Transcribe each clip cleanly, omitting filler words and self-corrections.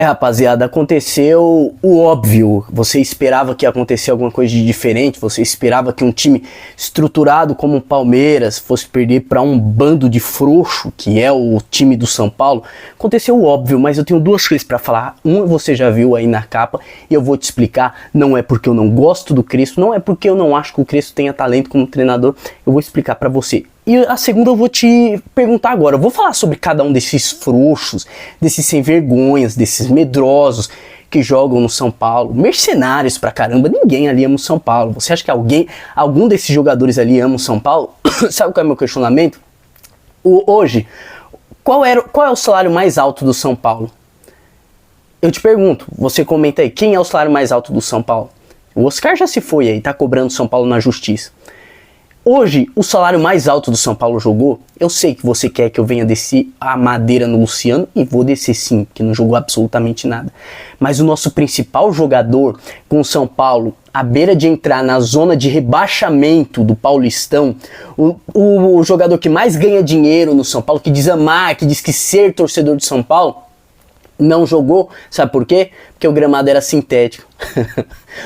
Rapaziada, aconteceu o óbvio. Você esperava que ia acontecer alguma coisa de diferente, você esperava que um time estruturado como o Palmeiras fosse perder para um bando de frouxo, que é o time do São Paulo. Aconteceu o óbvio, mas eu tenho duas coisas para falar. Uma você já viu aí na capa e eu vou te explicar. Não é porque eu não gosto do Crespo, não é porque eu não acho que o Crespo tenha talento como treinador. Eu vou explicar para você. E a segunda eu vou te perguntar agora. Eu vou falar sobre cada um desses frouxos, desses sem vergonhas, desses medrosos que jogam no São Paulo. Mercenários pra caramba, ninguém ali ama o São Paulo. Você acha que algum desses jogadores ali ama o São Paulo? Sabe qual é o meu questionamento? Hoje, qual é o salário mais alto do São Paulo? Eu te pergunto, você comenta aí, quem é o salário mais alto do São Paulo? O Oscar já se foi aí, tá cobrando São Paulo na justiça. Hoje, o salário mais alto do São Paulo jogou. Eu sei que você quer que eu venha descer a madeira no Luciano, e vou descer sim, que não jogou absolutamente nada. Mas o nosso principal jogador com o São Paulo, à beira de entrar na zona de rebaixamento do Paulistão, o jogador que mais ganha dinheiro no São Paulo, que diz amar, que diz que ser torcedor de São Paulo, não jogou, sabe por quê? Porque o gramado era sintético.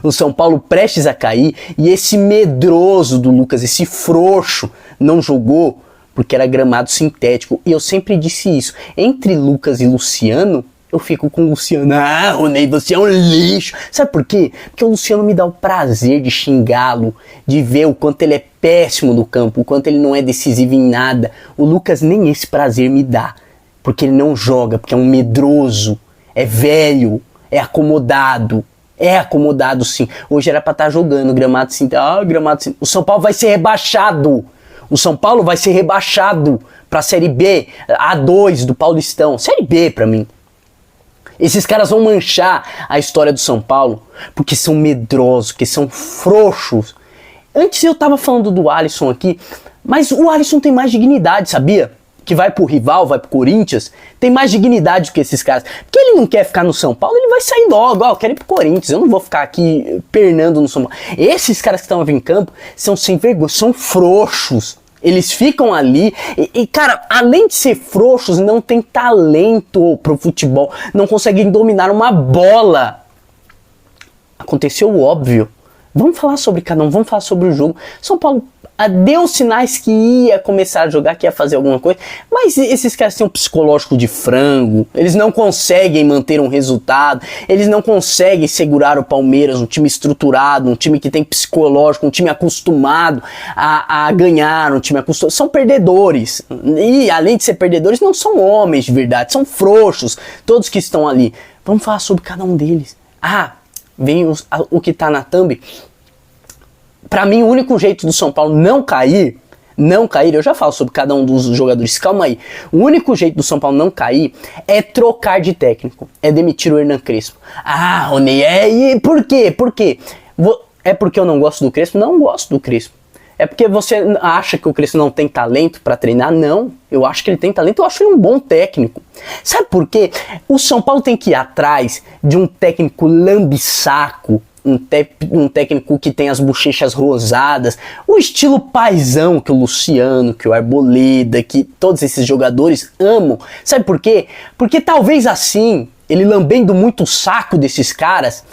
O São Paulo prestes a cair e esse medroso do Lucas, esse frouxo, não jogou porque era gramado sintético. E eu sempre disse isso. Entre Lucas e Luciano, eu fico com o Luciano. Ah, Ronei, você é um lixo. Sabe por quê? Porque o Luciano me dá o prazer de xingá-lo, de ver o quanto ele é péssimo no campo, o quanto ele não é decisivo em nada. O Lucas nem esse prazer me dá. Porque ele não joga, porque é um medroso, é velho, é acomodado sim. Hoje era pra estar jogando, gramado sim. Gramado sim. O São Paulo vai ser rebaixado. O São Paulo vai ser rebaixado pra Série B, A2 do Paulistão. Série B pra mim. Esses caras vão manchar a história do São Paulo porque são medrosos, porque são frouxos. Antes eu tava falando do Alisson aqui, mas o Alisson tem mais dignidade, sabia? Que vai pro rival, vai pro Corinthians, tem mais dignidade do que esses caras. Porque ele não quer ficar no São Paulo, ele vai sair logo. Eu quero ir pro Corinthians, eu não vou ficar aqui pernando no São Paulo. Esses caras que estão em campo são sem vergonha, são frouxos. Eles ficam ali e, cara, além de ser frouxos, não tem talento pro futebol, não conseguem dominar uma bola. Aconteceu o óbvio. Vamos falar sobre cada um, vamos falar sobre o jogo. São Paulo deu sinais que ia começar a jogar, que ia fazer alguma coisa, mas esses caras têm um psicológico de frango, eles não conseguem manter um resultado, eles não conseguem segurar o Palmeiras, um time estruturado, um time que tem psicológico, um time acostumado a ganhar, um time acostumado, são perdedores, e além de ser perdedores, não são homens de verdade, são frouxos, todos que estão ali. Vamos falar sobre cada um deles. Vem o que tá na thumb. Pra mim, o único jeito do São Paulo não cair, eu já falo sobre cada um dos jogadores, calma aí. O único jeito do São Paulo não cair é trocar de técnico, é demitir o Hernan Crespo. Rony, e por quê? Por quê? É porque eu não gosto do Crespo? Não gosto do Crespo. É porque você acha que o Crespo não tem talento pra treinar? Não, eu acho que ele tem talento, eu acho ele um bom técnico. Sabe por quê? O São Paulo tem que ir atrás de um técnico lambisaco, um técnico que tem as bochechas rosadas, o estilo paizão que o Luciano, que o Arboleda, que todos esses jogadores amam. Sabe por quê? Porque talvez assim, ele lambendo muito o saco desses caras,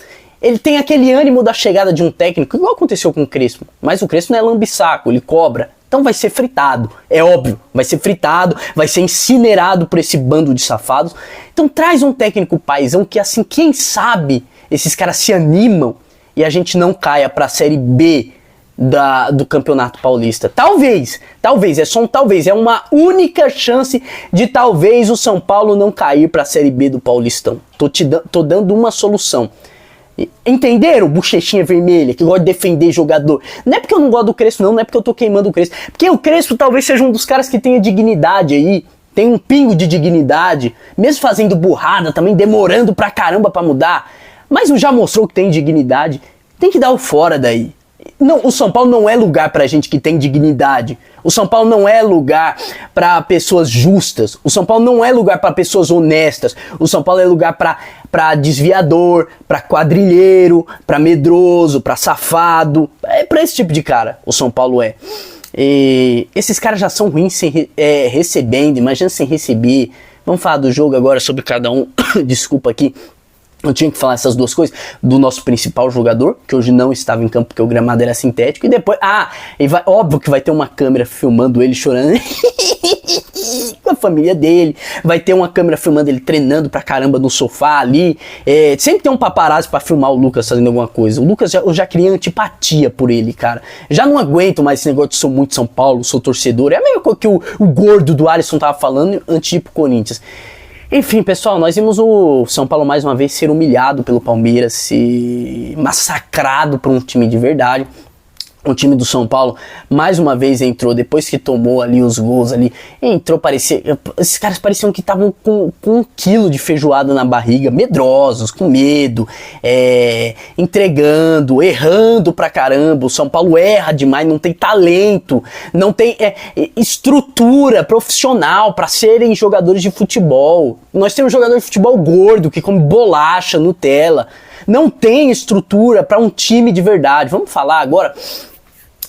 ele tem aquele ânimo da chegada de um técnico, igual aconteceu com o Crespo. Mas o Crespo não é lambisaco, ele cobra. Então vai ser fritado, é óbvio, vai ser fritado, vai ser incinerado por esse bando de safados. Então traz um técnico paizão que assim, quem sabe, esses caras se animam e a gente não caia pra Série B do Campeonato Paulista. Talvez, é só um talvez, é uma única chance de talvez o São Paulo não cair pra Série B do Paulistão. Tô dando uma solução. Entenderam? Bochechinha vermelha, que gosta de defender jogador. Não é porque eu não gosto do Crespo, não é porque eu tô queimando o Crespo. Porque o Crespo talvez seja um dos caras que tenha dignidade aí, tem um pingo de dignidade, mesmo fazendo burrada, também demorando pra caramba pra mudar. Mas já mostrou que tem dignidade, tem que dar o fora daí. Não, o São Paulo não é lugar pra gente que tem dignidade. O São Paulo não é lugar pra pessoas justas. O São Paulo não é lugar pra pessoas honestas. O São Paulo é lugar pra desviador, pra quadrilheiro, pra medroso, pra safado. É pra esse tipo de cara o São Paulo é. E esses caras já são ruins recebendo, imagina sem receber. Vamos falar do jogo agora, sobre cada um. Desculpa aqui. Eu tinha que falar essas duas coisas, do nosso principal jogador, que hoje não estava em campo porque o gramado era sintético, e depois, óbvio que vai ter uma câmera filmando ele chorando, com a família dele, vai ter uma câmera filmando ele treinando pra caramba no sofá ali, sempre tem um paparazzi pra filmar o Lucas fazendo alguma coisa. O Lucas, eu já criei antipatia por ele, cara, já não aguento mais esse negócio de sou muito São Paulo, sou torcedor, é a mesma coisa que o gordo do Alisson tava falando antes de ir pro Corinthians. Enfim, pessoal, nós vimos o São Paulo mais uma vez ser humilhado pelo Palmeiras, ser massacrado por um time de verdade. O time do São Paulo, mais uma vez, entrou, depois que tomou ali os gols ali, entrou, esses caras pareciam que estavam com 1 quilo de feijoada na barriga, medrosos, com medo, entregando, errando pra caramba. O São Paulo erra demais, não tem talento, não tem estrutura profissional pra serem jogadores de futebol. Nós temos jogador de futebol gordo, que come bolacha, Nutella, não tem estrutura pra um time de verdade. Vamos falar agora.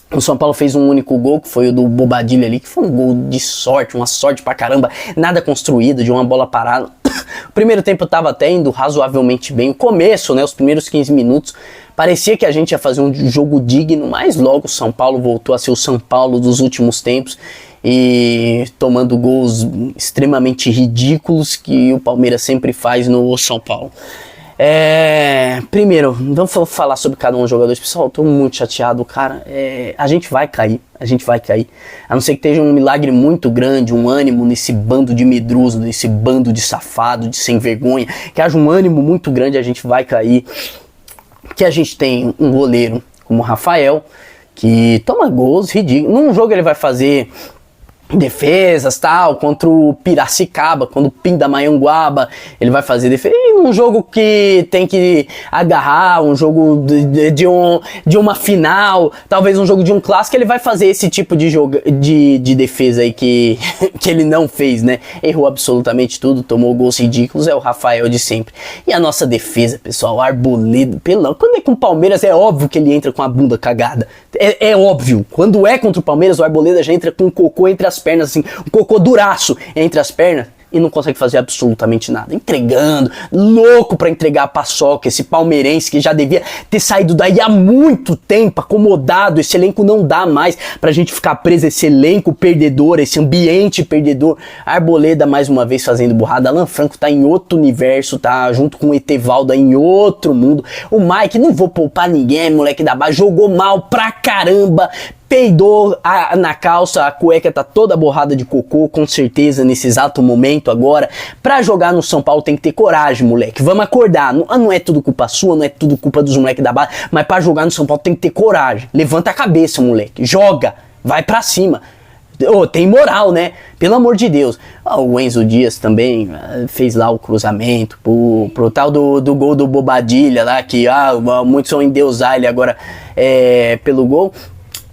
O São Paulo fez um único gol, que foi o do Bobadilha ali, que foi um gol de sorte, uma sorte pra caramba, nada construído, de uma bola parada. O primeiro tempo eu tava até indo razoavelmente bem, o começo, né, os primeiros 15 minutos, parecia que a gente ia fazer um jogo digno, mas logo o São Paulo voltou a ser o São Paulo dos últimos tempos, e tomando gols extremamente ridículos que o Palmeiras sempre faz no São Paulo. Primeiro, vamos falar sobre cada um dos jogadores. Pessoal, eu tô muito chateado, cara. A gente vai cair. A não ser que esteja um milagre muito grande, um ânimo nesse bando de medroso, nesse bando de safado, de sem vergonha. Que haja um ânimo muito grande, a gente vai cair. Que a gente tem um goleiro como o Rafael, que toma gols ridículos. Num jogo ele vai fazer defesas, tal, contra o Piracicaba, quando o Pindamonhangaba, ele vai fazer defesa. E um jogo que tem que agarrar, um jogo de uma final, talvez um jogo de um clássico, ele vai fazer esse tipo de defesa aí que ele não fez, né? Errou absolutamente tudo, tomou gols ridículos, é o Rafael de sempre. E a nossa defesa, pessoal, Arboleda, quando é com o Palmeiras, é óbvio que ele entra com a bunda cagada. É óbvio. Quando é contra o Palmeiras, o Arboleda já entra com um cocô entre as pernas, assim, um cocô duraço entre as pernas, e não consegue fazer absolutamente nada, entregando, louco pra entregar a paçoca, esse palmeirense que já devia ter saído daí há muito tempo, acomodado. Esse elenco não dá mais pra gente ficar preso, esse elenco perdedor, esse ambiente perdedor. Arboleda mais uma vez fazendo burrada, Alan Franco tá em outro universo, tá junto com o Etevaldo em outro mundo. O Mike, não vou poupar ninguém, moleque da base, jogou mal pra caramba, peidou na calça, a cueca tá toda borrada de cocô, com certeza, nesse exato momento agora. Pra jogar no São Paulo tem que ter coragem, moleque. Vamos acordar. Não é tudo culpa sua, não é tudo culpa dos moleques da base, mas pra jogar no São Paulo tem que ter coragem. Levanta a cabeça, moleque. Joga. Vai pra cima. Tem moral, né? Pelo amor de Deus. O Enzo Dias também fez lá o cruzamento pro tal do gol do Bobadilha lá, que muitos vão endeusar ele agora pelo gol.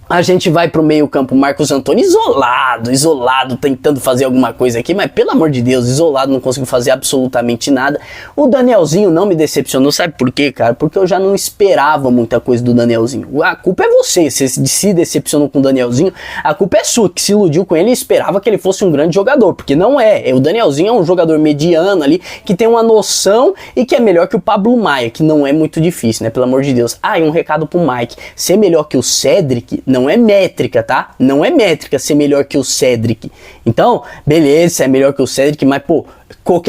A gente vai pro meio campo, Marcos Antônio isolado, tentando fazer alguma coisa aqui, mas pelo amor de Deus, isolado, não conseguiu fazer absolutamente nada. O Danielzinho não me decepcionou, sabe por quê, cara? Porque eu já não esperava muita coisa do Danielzinho. A culpa é você se decepcionou com o Danielzinho, a culpa é sua, que se iludiu com ele e esperava que ele fosse um grande jogador, porque não é. O Danielzinho é um jogador mediano ali, que tem uma noção e que é melhor que o Pablo Maia, que não é muito difícil, né? Pelo amor de Deus. E um recado pro Mike, ser melhor que o Cedric não é métrica, tá? Não é métrica ser melhor que o Cedric. Então, beleza, é melhor que o Cedric, mas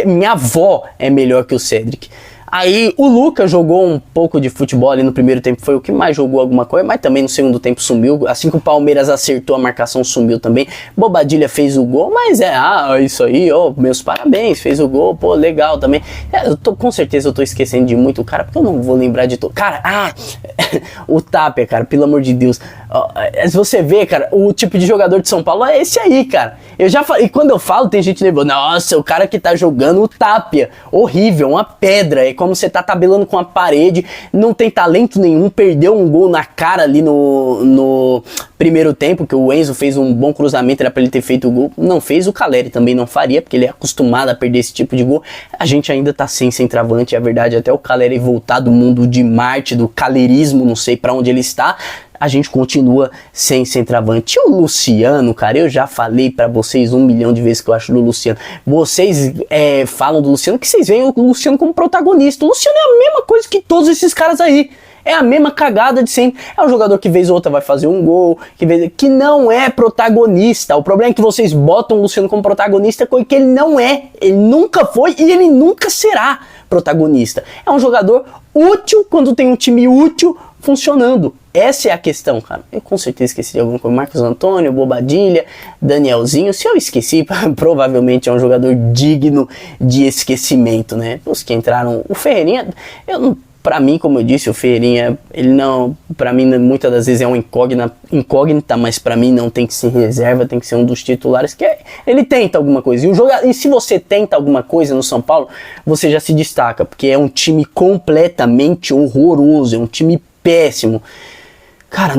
minha avó é melhor que o Cedric. Aí o Lucas jogou um pouco de futebol ali no primeiro tempo, foi o que mais jogou alguma coisa, mas também no segundo tempo sumiu. Assim que o Palmeiras acertou a marcação, sumiu também. Bobadilha fez o gol, mas isso aí, meus parabéns, fez o gol, legal também. Com certeza eu tô esquecendo de muito cara, porque eu não vou lembrar de todo. Cara, o Tapia, cara, pelo amor de Deus. Se você vê, cara, o tipo de jogador de São Paulo é esse aí, cara. Eu já falei, e quando eu falo, tem gente lembrando, nossa, o cara que tá jogando o Tapia, horrível, uma pedra, é como você tá tabelando com a parede, não tem talento nenhum, perdeu um gol na cara ali no primeiro tempo, que o Enzo fez um bom cruzamento, era pra ele ter feito o gol, não fez, o Caleri também não faria, porque ele é acostumado a perder esse tipo de gol. A gente ainda tá sem centroavante, é verdade, até o Caleri voltar do mundo de Marte, do calerismo, não sei pra onde ele está, a gente continua sem centroavante. E o Luciano, cara, eu já falei pra vocês 1 milhão de vezes que eu acho do Luciano. Vocês falam do Luciano que vocês veem o Luciano como protagonista. O Luciano é a mesma coisa que todos esses caras aí. É a mesma cagada de sempre. É um jogador que vez ou outra vai fazer um gol, que não é protagonista. O problema é que vocês botam o Luciano como protagonista, coisa que ele não é. Ele nunca foi e ele nunca será protagonista. É um jogador útil quando tem um time útil funcionando. Essa é a questão, cara. Eu com certeza esqueci de alguma coisa. Marcos Antônio, Bobadilha, Danielzinho. Se eu esqueci, provavelmente é um jogador digno de esquecimento, né? Os que entraram... O Ferreirinha... Pra mim, como eu disse, o Ferreirinha, ele não, pra mim muitas das vezes é uma incógnita, mas pra mim não tem que ser reserva, tem que ser um dos titulares, ele tenta alguma coisa. E se você tenta alguma coisa no São Paulo, você já se destaca, porque é um time completamente horroroso, é um time péssimo. Cara,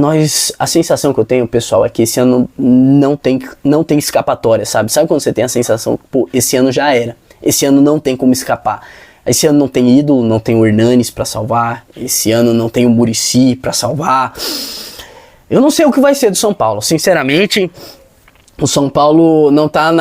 a sensação que eu tenho, pessoal, é que esse ano não tem escapatória, sabe? Sabe quando você tem a sensação que, pô, esse ano já era, esse ano não tem como escapar. Esse ano não tem ídolo, não tem o Hernanes pra salvar. Esse ano não tem o Muricy pra salvar. Eu não sei o que vai ser do São Paulo. Sinceramente, o São Paulo não tá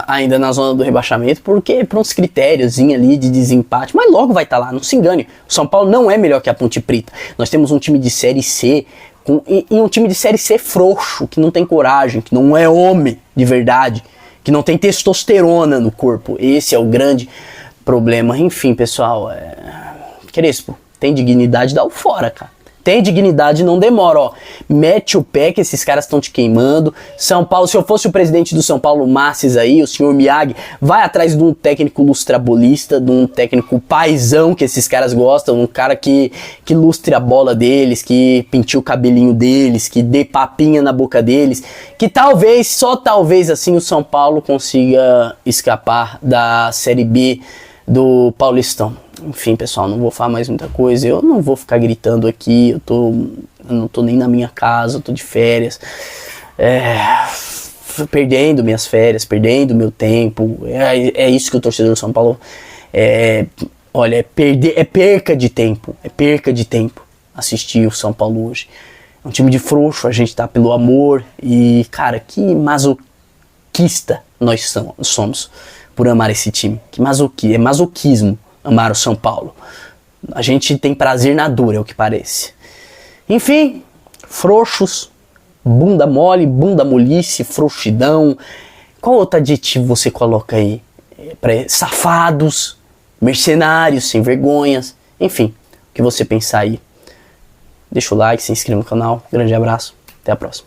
ainda na zona do rebaixamento, porque por uns critérios ali de desempate. Mas logo vai estar lá, não se engane. O São Paulo não é melhor que a Ponte Preta. Nós temos um time de Série C, e um time de Série C frouxo, que não tem coragem, que não é homem de verdade, que não tem testosterona no corpo. Esse é o grande... problema. Enfim, pessoal, Crespo, tem dignidade, dá o fora, cara. Tem dignidade, não demora, ó. Mete o pé que esses caras estão te queimando. São Paulo, se eu fosse o presidente do São Paulo, Masses aí, o senhor Miyagi, vai atrás de um técnico lustrabolista, de um técnico paizão que esses caras gostam, um cara que lustre a bola deles, que pinte o cabelinho deles, que dê papinha na boca deles, que talvez, só talvez assim, o São Paulo consiga escapar da Série B do Paulistão. Enfim, pessoal, não vou falar mais muita coisa. Eu não vou ficar gritando aqui. Eu não tô nem na minha casa, eu tô de férias. Perdendo minhas férias, perdendo meu tempo. É isso que o torcedor do São Paulo... olha, é perca de tempo. É perca de tempo assistir o São Paulo hoje. É um time de frouxo, a gente tá pelo amor. E, cara, que masoquista nós somos por amar esse time. É masoquismo amar o São Paulo. A gente tem prazer na dor, é o que parece. Enfim, frouxos, bunda mole, bunda molice, frouxidão. Qual outro adjetivo você coloca aí? Safados, mercenários, sem vergonhas. Enfim, o que você pensar aí. Deixa o like, se inscreva no canal. Grande abraço, até a próxima.